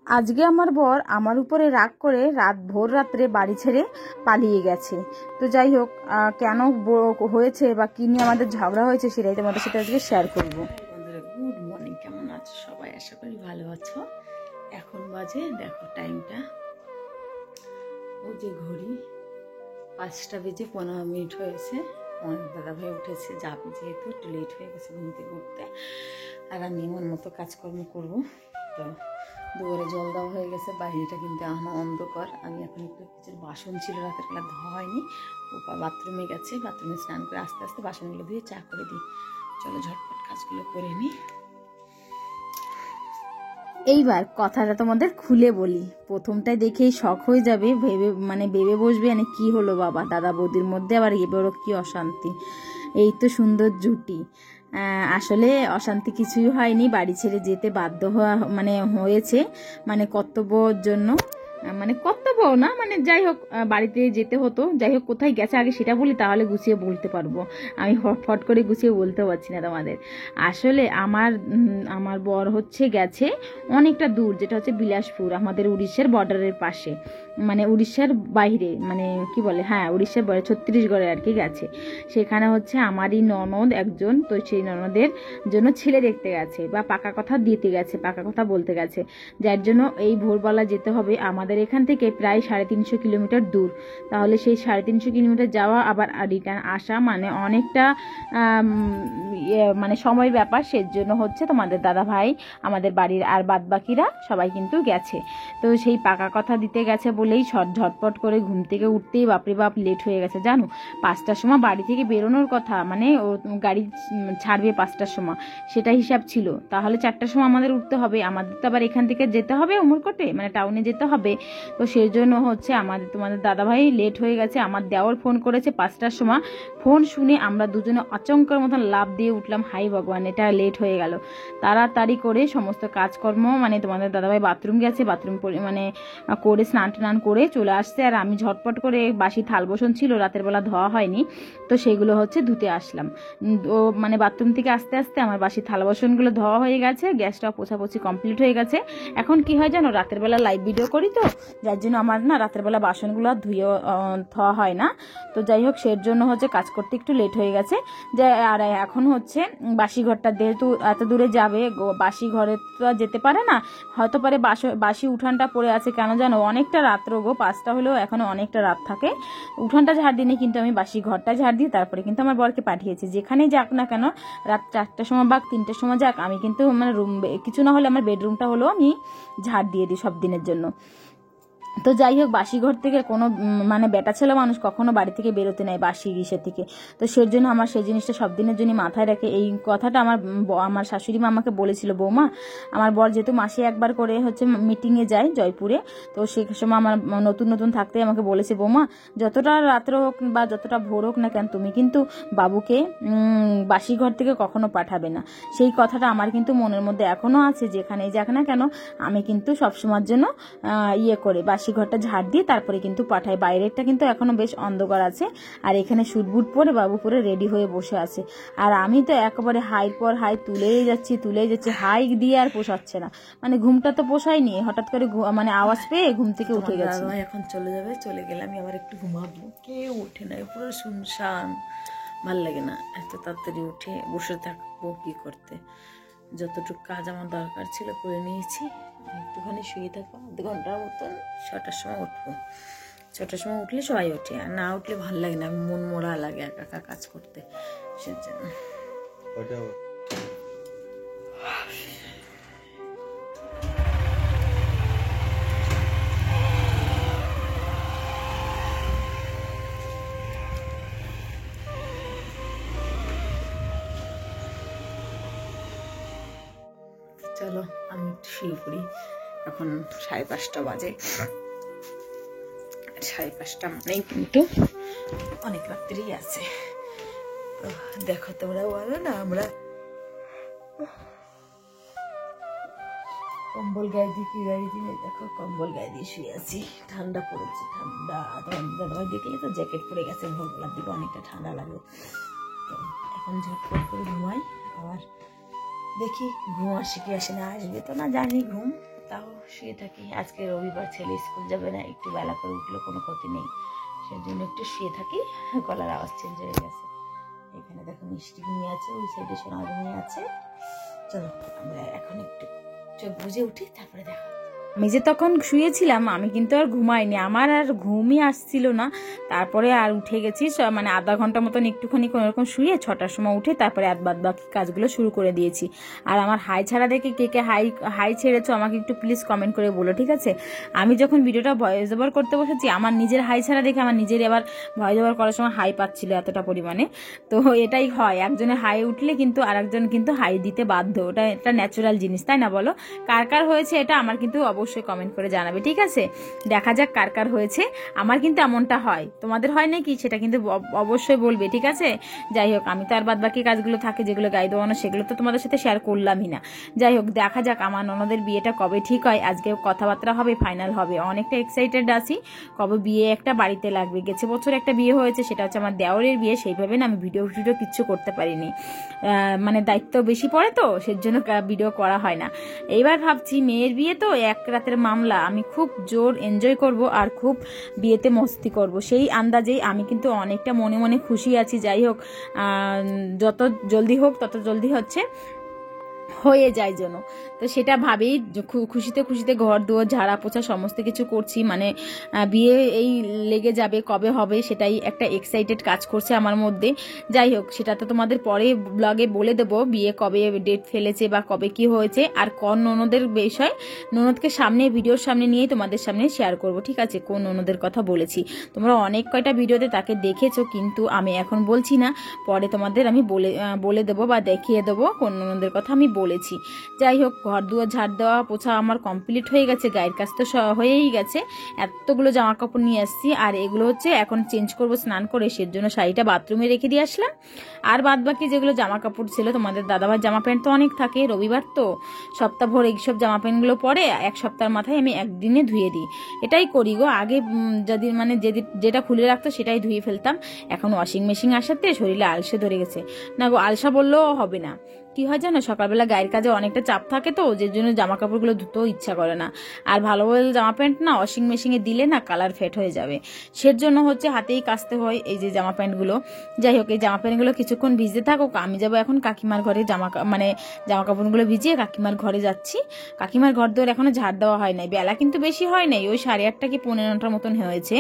আজকে আমার বর আমার উপরে রাগ করে ভোর রাত্রে বাড়ি ছেড়ে পালিয়ে গেছে। তো যাই হোক, কেন হয়েছে বা কি নিয়ে আমাদের ঝগড়া হয়েছে সেটাই তোমাদের সাথে আজকে শেয়ার করবো। বন্ধুরা, গুড মর্নিং। কেমন আছো সবাই? আশা করি ভালো আছো। এখন বাজে দেখো টাইমটা, ওই যে ঘড়ি 5টা বেজে 15 মিনিট হয়েছে। অনেক দাদাভাই উঠেছে, যাবে যেহেতু একটু লেট হয়ে গেছে ঘুম থেকে উঠতে। আর আমি আমার মতো কাজকর্ম করবো। তো দুয়ারে জল দেওয়া হয়ে গেছে, বাইরেটা কিন্তু এখনো অন্ধকার। আমি এখন একটু কিছু বাসন ছিল রাতের বেলা ধোয়া হয়নি, বাথরুমে গেছে, বাথরুমে স্নান করে আস্তে আস্তে বাসনগুলো ধুয়ে চা করে দিই। চলো ঝটপট কাজগুলো করে নিই। এইবার কথাটা তোমাদের খুলে বলি, প্রথমটাই দেখেই শখ হয়ে যাবে, ভেবে বসবে কি হলো বাবা, দাদা বৌদির মধ্যে আবার এবারও কি অশান্তি। এই তো সুন্দর জুটি। আসলে অশান্তি কিছুই হয়নি, বাড়ি ছেড়ে যেতে বাধ্য হয়েছে কর্তব্যর জন্য। কর্তব্য না, যাই হোক বাড়িতে যেতে হতো। যাই হোক, কোথায় গেছে আগে সেটা বলি, তাহলে গুছিয়ে বলতে পারবো। আমি ফট করে গুছিয়ে বলতে পারছি না তোমাদের। আসলে আমার বর গেছে অনেকটা দূর, যেটা হচ্ছে বিলাসপুর, আমাদের উড়িষ্যার বর্ডারের পাশে, উড়িষ্যার বাইরে, কি বলে, হ্যাঁ উড়িষ্যার বাইরে, ছত্তিশগড়ে আর কি গেছে। সেখানে আমারই ননদ একজন, তো সেই ননদের জন্য ছেলে দেখতে গেছে বা পাকা কথা দিতে গেছে, পাকা কথা বলতে গেছে, যার জন্য এই ভোরবেলা যেতে হবে। আমাদের এখান থেকে প্রায় 350 কিলোমিটার দূর। তাহলে সেই 350 কিলোমিটার যাওয়া আবার রিটার্ন আসা অনেকটা সময় ব্যাপার। সেজন্য তোমাদের দাদা ভাই, আমাদের বাড়ির আর বাদ বাকিরা সবাই কিন্তু গেছে। তো সেই পাকা কথা দিতে গেছে বলেই ঝটপট করে ঘুম থেকে উঠতেই বাপরে বাপ লেট হয়ে গেছে জানো। 5টার সময় বাড়ি থেকে বেরোনোর কথা, ও গাড়ি ছাড়বে 5টার সময়, সেটা হিসাব ছিল। তাহলে 4টার সময় আমাদের উঠতে হবে, আমাদের তো আবার এখান থেকে যেতে হবে উমরকটে, টাউনে যেতে হবে। তো সেই জন্য তোমাদের দাদাভাই লেট হয়ে গেছে। আমার দেওর ফোন করেছে 5টার সময়, ফোন শুনে আমরা দুজনে আচমকার মতন লাফ দিয়ে উঠলাম, হাই ভগবান এটা লেট হয়ে গেল। তাড়াতাড়ি করে সমস্ত কাজকর্ম, তোমাদের দাদাভাই বাথরুম গেছে, বাথরুম করে স্নান করে চলে আসছে। আর আমি ঝটপট করে বাসি থাল বসন ছিল রাতের বেলা ধোয়া হয়নি, তো সেগুলো ধুতে আসলাম। ও বাথরুম থেকে আস্তে আস্তে আমার বাসি থাল বাসনগুলো ধোয়া হয়ে গেছে, গ্যাসটা পোছাপোছি কমপ্লিট হয়ে গেছে। এখন কি হয় জানো, রাতের বেলা লাইভ ভিডিও করি, তো যার জন্য আমার রাতের বেলা বাসনগুলো ধুয়ে ধোয়া হয় না। তো যাই হোক, সের জন্য কাজ করতে একটু লেট হয়ে গেছে। আর এখন বাসি ঘরটা যেহেতু এত দূরে যাবে, বাসি ঘরে তো যেতে পারে না, হয়তো পারে বাসি উঠানটা পড়ে আছে। কেন জানো, অনেকটা রাত্র গো, 5টা হলেও এখনো অনেকটা রাত থাকে। উঠানটা ঝাড় দিনে কিন্তু আমি বাসি ঘরটা ঝাড় দিই, তারপরে কিন্তু আমার বরকে পাঠিয়েছি। যেখানেই যাক না কেন, রাত 4টার সময় বা 3টার সময় যাক, আমি কিন্তু রুম কিছু না হলে আমার বেডরুমটা হলেও আমি ঝাড় দিয়ে দিই সব দিনের জন্য। তো যাই হোক, বাসি ঘর থেকে কোনো বেটা ছেলে মানুষ কখনো বাড়ি থেকে বেরোতে নেয় বাসি ইসের থেকে। তো সেই জন্য আমার সেই জিনিসটা সব দিনের জন্য মাথায় রাখে। এই কথাটা আমার শাশুড়ি মা আমাকে বলেছিল, বৌমা আমার বর যেহেতু মাসে একবার করে মিটিংয়ে যায় জয়পুরে, তো সেই সময় আমার নতুন থাকতে আমাকে বলেছে, বৌমা যতটা রাত্র হোক বা যতটা ভোর হোক না কেন, তুমি কিন্তু বাবুকে বাসি ঘর থেকে কখনো পাঠাবে না। সেই কথাটা আমার কিন্তু মনের মধ্যে এখনো আছে, যেখানেই যাক না কেন আমি কিন্তু সবসময়ের জন্য করে বাসি ঘরটা ঝাড় দিয়ে তারপরে কিন্তু পাঠাই। বাইরেরটা কিন্তু এখনো বেশ অন্ধকার আছে, আর এখানে শুটবুট পরে বাবু পরে রেডি হয়ে বসে আছে। আর আমি তো একেবারে হাই পর হাই তুলেই যাচ্ছি, হাই দিয়ে আর পোষাচ্ছে না। ঘুমটা তো পোষায়নি, হঠাৎ করে আওয়াজ পেয়ে ঘুম থেকে উঠে গেছে। এখন চলে যাবে, চলে গেলে আমি আবার একটু ঘুমাবো। কেউ উঠে নাই, পুরো শুনশান, ভাল লাগে না এত তাড়াতাড়ি উঠে বসে থাকবো কি করতে। যতটুকু কাজ আমার দরকার ছিল করে নিয়েছি, একটুখানি শুয়ে থাকবো 1/2 ঘন্টার মতন। 6টার সময় উঠবো। 6টার সময় উঠলে সবাই ওঠে, আর না উঠলে ভালো লাগে না, মন মরা লাগে একা একা কাজ করতে। সেজন্য চলো আমি শুয়ে পড়ি। এখন 5:30 বাজে। 5:30 কিন্তু অনেক রাত্রিই আছে। তো দেখো, তোমরা বলো না, আমরা কম্বল গায়ে দিয়ে দেখো, কম্বল গায়ে দিয়ে শুয়ে আছি। ঠান্ডা পড়েছে, ঠান্ডা। দাদাভাই দেখলে তো জ্যাকেট পরে গেছে, ভোরবেলার দিকে অনেকটা ঠান্ডা লাগে। তো এখন ঝটপট করে ঘুমাই, আবার দেখি ঘুম আসে কি আসে না, আসবে তো না জানি ঘুম। তাও শুয়ে থাকি। আজকে রবিবার, ছেলে স্কুল যাবে না, একটু বেলা করে উঠলে কোনো ক্ষতি নেই, সেজন্য একটু শুয়ে থাকি। গলার আওয়াজ চেঞ্জ হয়ে গেছে। এখানে দেখো মিষ্টি নিয়ে আছে, ওই সাইডে সোনা নিয়ে আছে। চলো আমরা এখন একটু চোখ বুঝে উঠি, তারপরে দেখা। আমি যে তখন শুয়েছিলাম, আমি কিন্তু আর ঘুমাইনি, আমার আর ঘুমই আসছিল না। তারপরে আর উঠে গেছি, মানে আধা ঘন্টা মতন একটুখানি কোনোরকম শুয়ে 6টার সময় উঠে তারপরে বাদ বাকি কাজগুলো শুরু করে দিয়েছি। আর আমার হাই ছাড়া দেখে কে কে হাই ছেড়েছো আমাকে একটু প্লিজ কমেন্ট করে বলো, ঠিক আছে? আমি যখন ভিডিওটা ভয়েস ওভার করতে বসেছি, আমার নিজের হাই ছাড়া দেখে আমার নিজের এবার ভয়েস ওভার করার সময় হাই পাচ্ছিল এতটা পরিমাণে। তো এটাই হয়, একজনের হাই উঠলে কিন্তু আরেকজন কিন্তু হাই দিতে বাধ্য, ওটা একটা ন্যাচারাল জিনিস, তাই না বলো? কার কার হয়েছে এটা আমার কিন্তু অবশ্যই কমেন্ট করে জানাবে, ঠিক আছে? দেখা যাক কার কার হয়েছে। আমার কিন্তু এমনটা হয়, তোমাদের হয় নাকি সেটা কিন্তু অবশ্যই বলবে, ঠিক আছে? যাই হোক, আমি তো আর বাদ বাকি কাজগুলো থাকে যেগুলো গায়ে দেওয়ানো, সেগুলো তো তোমাদের সাথে শেয়ার করলামই না। যাই হোক, দেখা যাক আমার ননদের বিয়েটা কবে ঠিক হয়। আজকে কথাবার্তা হবে, ফাইনাল হবে, অনেকটা এক্সাইটেড আছি। কবে বিয়ে একটা বাড়িতে লাগবে। গেছে বছর একটা বিয়ে হয়েছে, সেটা হচ্ছে আমার দেওরের বিয়ে, সেইভাবে না আমি ভিডিও কিচ্ছু করতে পারিনি, মানে দায়িত্ব বেশি পড়ে তো, সেজন্য ভিডিও করা হয় না। এইবার ভাবছি মেয়ের বিয়ে তো, এক রাতের মামলা, আমি খুব জোর এনজয় করব আর খুব বিয়েতে মস্তি করব, সেই আন্দাজেই আমি কিন্তু অনেকটা মনে মনে খুশি আছি। যাই হোক, যত জলদি হোক তত জলদি হয়ে যায় যেন। তো সেটা ভাবেই খুশিতে খুশিতে ঘর দুয়ার ঝাড়া পোছা সমস্ত কিছু করছি, মানে বিয়ে এই লেগে যাবে, কবে হবে সেটাই একটা এক্সাইটেড কাজ করছে আমার মধ্যে। যাই হোক, সেটা তো তোমাদের পরে ব্লগে বলে দেবো, বিয়ে কবে ডেট ফেলেছে বা কবে কি হয়েছে, আর কোন ননদের বিষয়, ননদকে সামনে ভিডিওর সামনে নিয়েই তোমাদের সামনে শেয়ার করব, ঠিক আছে? কোন ননদের কথা বলেছি, তোমরা অনেক কয়টা ভিডিওতে তাকে দেখেছো, কিন্তু আমি এখন বলছি না, পরে তোমাদের আমি বলে দেবো বা দেখিয়ে দেবো কোন ননদের কথা আমি বলেছি। যাই হোক, ঘর দুয়ার ঝাড় দেওয়া পোছা আমার কমপ্লিট হয়ে গেছে, গায়ের কাজ তো হয়েই গেছে। এতগুলো জামা কাপড় নিয়ে আসছি, আর এগুলো হচ্ছে এখন চেঞ্জ করব স্নান করে, সেজন্য শাড়িটা বাথরুমে রেখে দিয়ে আসলাম। আর বাদ বাকি যেগুলো জামা কাপড় ছিল, তোমাদের দাদাভাই জামা প্যান্ট তো অনেক থাকে, রবিবার তো সপ্তাহ ভোর এইসব জামা প্যান্টগুলো পরে এক সপ্তাহের মাথায় আমি একদিনে ধুয়ে দিই। এটাই করি গো। আগে যদি মানে যেটা খুলে রাখতো সেটাই ধুয়ে ফেলতাম, এখন ওয়াশিং মেশিন আসাতে শরীরে আলসে ধরে গেছে। না গো, আলসা বললেও হবে না, কি হয় জানো, সকালবেলা গায়ের কাজে অনেকটা চাপ থাকে তো, যে জন্য জামা কাপড়গুলো ধুতেও ইচ্ছা করে না। আর ভালো ভালো জামা প্যান্ট না ওয়াশিং মেশিনে দিলে না কালার ফেড হয়ে যাবে, সের জন্য হচ্ছে হাতেই কাচতে হয় এই যে জামা প্যান্টগুলো। যাই হোক, এই জামা প্যান্টগুলো কিছুক্ষণ ভিজতে থাকুক, আমি যাবো এখন কাকিমার ঘরে জামা কাপড়গুলো ভিজিয়ে কাকিমার ঘরে যাচ্ছি। কাকিমার ঘর দোর এখনো ঝাড় দেওয়া হয় নাই, বেলা কিন্তু বেশি হয় নাই, ওই 8:30 কি 9:15 মতন হয়েছে।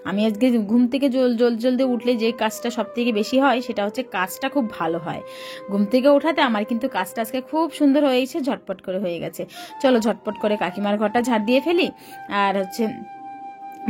আমি আজকে ঘুম থেকে জলদি উঠলে যে কাজটা সব থেকে বেশি হয় সেটা হচ্ছে কাজটা খুব ভালো হয়। ঘুম থেকে ওঠাতে আমার কিন্তু কাজটা আজকে খুব সুন্দর হয়েছে, ঝটপট করে হয়ে গেছে। চলো ঝটপট করে কাকিমার ঘরটা ঝাড় দিয়ে ফেলি, আর হচ্ছে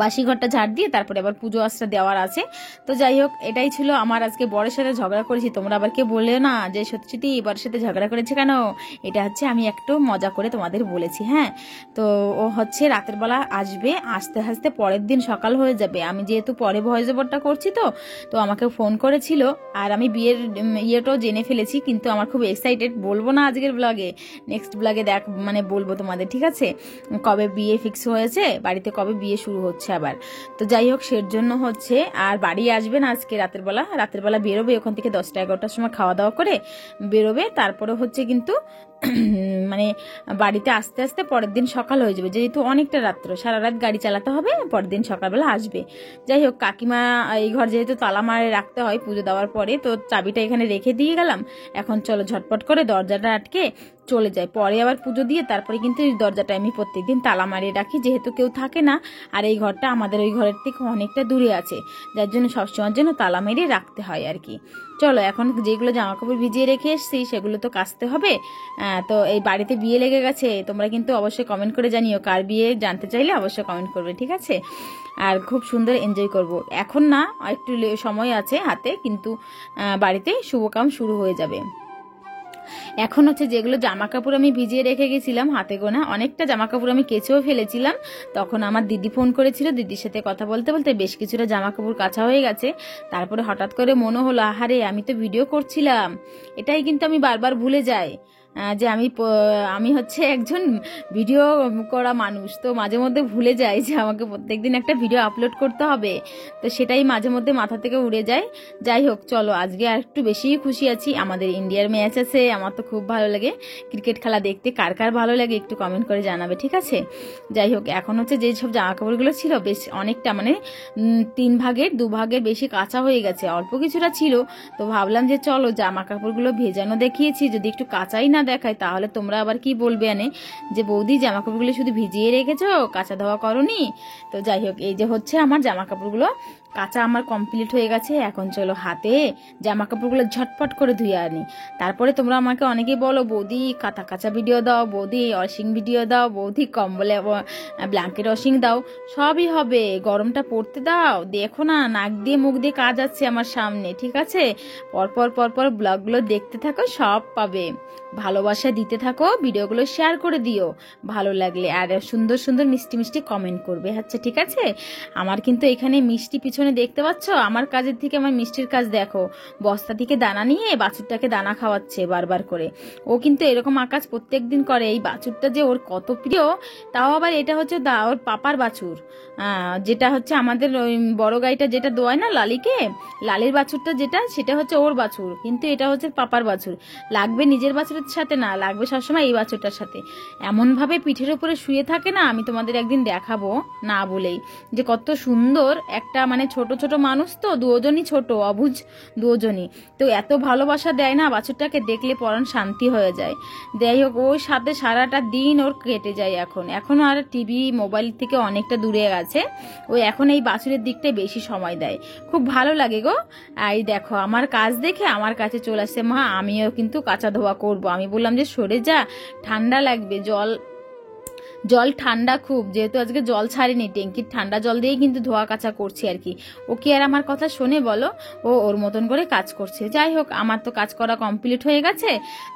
বাসি ঘরটা ঝাড় দিয়ে তারপরে আবার পুজো আশ্রা দেওয়ার আছে। তো যাই হোক, এটাই ছিল আমার আজকে বরের সাথে ঝগড়া করেছি। তোমরা আবার কেউ বললে না যে সত্যি বরের সাথে ঝগড়া করেছে কেন, এটা হচ্ছে আমি একটু মজা করে তোমাদের বলেছি। হ্যাঁ, তো ও হচ্ছে রাতের বেলা আসবে, আস্তে আস্তে পরের দিন সকাল হয়ে যাবে। আমি যেহেতু পরে ভয়েস ওভারটা করছি তো আমাকে ফোন করেছিল, আর আমি বিয়ের ইয়েটাও জেনে ফেলেছি, কিন্তু আমার খুব এক্সাইটেড, বলবো না আজকের ব্লগে, নেক্সট ব্লগে বলবো তোমাদের, ঠিক আছে? কবে বিয়ে ফিক্স হয়েছে, বাড়িতে কবে বিয়ে শুরু হচ্ছে আবার। তো যাই হোক, সের জন্য হচ্ছে আর বাড়ি আসবে না আজকে রাতের বেলা বেরোবে ওখান থেকে 10টা-11টার সময় খাওয়া দাওয়া করে বেরোবে। তারপরে হচ্ছে কিন্তু মানে বাড়িতে আস্তে আস্তে পরের দিন সকাল হয়ে যাবে, যেহেতু অনেকটা রাত্র, সারা রাত গাড়ি চালাতে হবে, পরের দিন সকালবেলা আসবে। যাই হোক, কাকিমা এই ঘর যেহেতু তালা মারে রাখতে হয় পুজো দেওয়ার পরে, তো চাবিটা এখানে রেখে দিয়ে গেলাম। এখন চলো ঝটপট করে দরজাটা আটকে চলে যায়, পরে আবার পুজো দিয়ে তারপরে কিন্তু এই দরজাটা আমি প্রত্যেকদিন তালা মারিয়ে রাখি, যেহেতু কেউ থাকে না, আর এই ঘরটা আমাদের ওই ঘরের থেকে অনেকটা দূরে আছে, যার জন্য সবসময়ের জন্য তালা মেরে রাখতে হয় আর কি। চলো, এখন যেগুলো জামা কাপড় ভিজিয়ে রেখে এসেছি সেগুলো তো কাচতে হবে। তো এই বাড়িতে বিয়ে লেগে গেছে, তোমরা কিন্তু অবশ্যই কমেন্ট করে জানিও, কার বিয়ে জানতে চাইলে অবশ্যই কমেন্ট করবে, ঠিক আছে? আর খুব সুন্দর এনজয় করব, এখন না একটু সময় আছে হাতে, কিন্তু বাড়িতে শুভকাম শুরু হয়ে যাবে। এখন হচ্ছে যেগুলো জামা কাপড় আমি ভিজিয়ে রেখে গেছিলাম, হাতে গোনা অনেকটা জামা কাপড় আমি কেচেও ফেলেছিলাম, তখন আমার দিদি ফোন করেছিল, দিদির সাথে কথা বলতে বলতে বেশ কিছুটা জামা কাপড় কাচা হয়ে গেছে। তারপরে হঠাৎ করে মনে হলো, আহারে আমি তো ভিডিও করছিলাম, এটাই কিন্তু আমি বারবার ভুলে যাই। যে আমি হচ্ছে একজন ভিডিও করা মানুষ, তো মাঝে মধ্যে ভুলে যাই যে আমাকে প্রত্যেকদিন একটা ভিডিও আপলোড করতে হবে, তো সেটাই মাঝে মধ্যে মাথা থেকে উড়ে যায়। যাই হোক, চলো আজকে আর একটু বেশিই খুশি আছি, আমাদের ইন্ডিয়ার ম্যাচ আছে, আমার তো খুব ভালো লাগে ক্রিকেট খেলা দেখতে। কার কার ভালো লাগে একটু কমেন্ট করে জানাবে, ঠিক আছে? যাই হোক, এখন হচ্ছে যেই সব জামা কাপড়গুলো ছিল বেশ অনেকটা, মানে 2 ভাগের বেশি কাঁচা হয়ে গেছে, অল্প কিছুটা ছিল। তো ভাবলাম যে চলো জামা কাপড়গুলো ভেজানো দেখিয়েছি, যদি একটু কাঁচাই না দেখায় তাহলে তোমরা আবার কি বলবে আনে যে বৌদি জামা কাপড়গুলো শুধু ভিজিয়ে রেখেছো, কাঁচা ধোয়া করনি। তো যাই হোক, এই যে হচ্ছে আমার জামা কাপড়গুলো কাঁচা আমার কমপ্লিট হয়ে গেছে। এখন চলো হাতে জামা কাপড়গুলো ঝটপট করে ধুয়ে আনি। তারপরে তোমরা আমাকে অনেকেই বলো বৌদি কাঁথা কাঁচা ভিডিও দাও, বৌদি ওয়াশিং ভিডিও দাও, বৌদি কম্বলে ব্ল্যাঙ্কেট ওয়াশিং দাও। সবই হবে, গরমটা পড়তে দাও, দেখো না নাক দিয়ে মুখ দিয়ে কাজ আছে আমার সামনে, ঠিক আছে? পরপর পরপর ব্লগগুলো দেখতে থাকো, সব পাবে। ভালোবাসা দিতে থাকো, ভিডিওগুলো শেয়ার করে দিও ভালো লাগলে, আর সুন্দর সুন্দর মিষ্টি মিষ্টি কমেন্ট করবে, আচ্ছা ঠিক আছে? আমার কিন্তু এখানে মিষ্টি পিছনে দেখতে পাচ্ছ, আমার কাজের থেকে আমার মিষ্টির কাজ দেখো। বস্তা থেকে দানা নিয়ে বাছুরটাকে দানা খাওয়াচ্ছে বারবার করে। ও কিন্তু এরকম আকাজ প্রত্যেক দিন করে। এই বাছুরটা যে ওর কত প্রিয়, তাও আবার এটা হচ্ছে ওর পাপার বাছুর, যেটা হচ্ছে আমাদের ওই বড় গাইটা যেটা দোয়ায় না লালিকে, লালির বাছুরটা যেটা, সেটা হচ্ছে ওর বাছুর, কিন্তু এটা হচ্ছে পাপার বাছুর। লাগবে নিজের বাছুরের সাথে না, লাগবে সবসময় এই বাছুরটার সাথে। এমনভাবে পিঠের উপরে শুয়ে থাকে না, আমি তোমাদের একদিন দেখাবো না বলেই, যে কত সুন্দর একটা, মানে ছোট ছোট মানুষ তো, দুজনই ছোট, অবুঝ দুজনই, তো এত ভালোবাসা দেয় না বাছুরটাকে, দেখলে পরাণ শান্তি হয়ে যায়। যাই হোক, ওর সাথে সারাটা দিন ওর কেটে যায়। এখন আর টিভি মোবাইল থেকে অনেকটা দূরে গেছে, ও এখন এই বাছুরের দিকটাই বেশি সময় দেয়। খুব ভালো লাগে গো। এই দেখো আমার কাজ দেখে আমার কাছে চলে আসছে, মা আমিও কিন্তু কাঁচা ধোয়া করব। আমি বললাম যে সরে যা, ঠান্ডা লাগবে, জল ঠান্ডা খুব, যেহেতু আজকে জল ছাড়িনি, ট্যাঙ্কির ঠান্ডা জল দিয়েই কিন্তু ধোয়া কাচা করছি আর কি। ও কি আর আমার কথা শোনে বলো? ও ওর মতন করে কাজ করছে। যাই হোক, আমার তো কাজ করা কমপ্লিট হয়ে গেছে।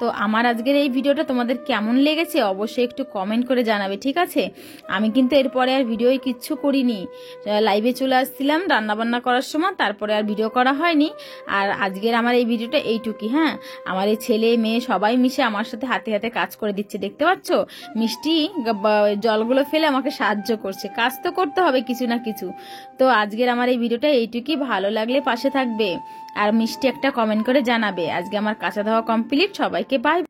তো আমার আজকের এই ভিডিওটা তোমাদের কেমন লেগেছে অবশ্যই একটু কমেন্ট করে জানাবে, ঠিক আছে? আমি কিন্তু এরপরে আর ভিডিওই কিচ্ছু করিনি, লাইভে চলে আসছিলাম রান্নাবান্না করার সময়, তারপরে আর ভিডিও করা হয়নি। আর আজকের আমার এই ভিডিওটা এইটুকুই। হ্যাঁ, আমার এই ছেলে মেয়ে সবাই মিশে আমার সাথে হাতে হাতে কাজ করে দিচ্ছে, দেখতে পাচ্ছ? মিষ্টি জলগুলো ফেলে আমাকে সাহায্য করছে, কাজ তো করতে হবে কিছু না কিছু। তো আজকের আমার এই ভিডিওটা এইটুকুই, ভালো লাগলে পাশে থাকবে আর মিষ্টি একটা কমেন্ট করে জানাবে। আজকে আমার কাঁচা ধোয়া কমপ্লিট, সবাইকে বাই।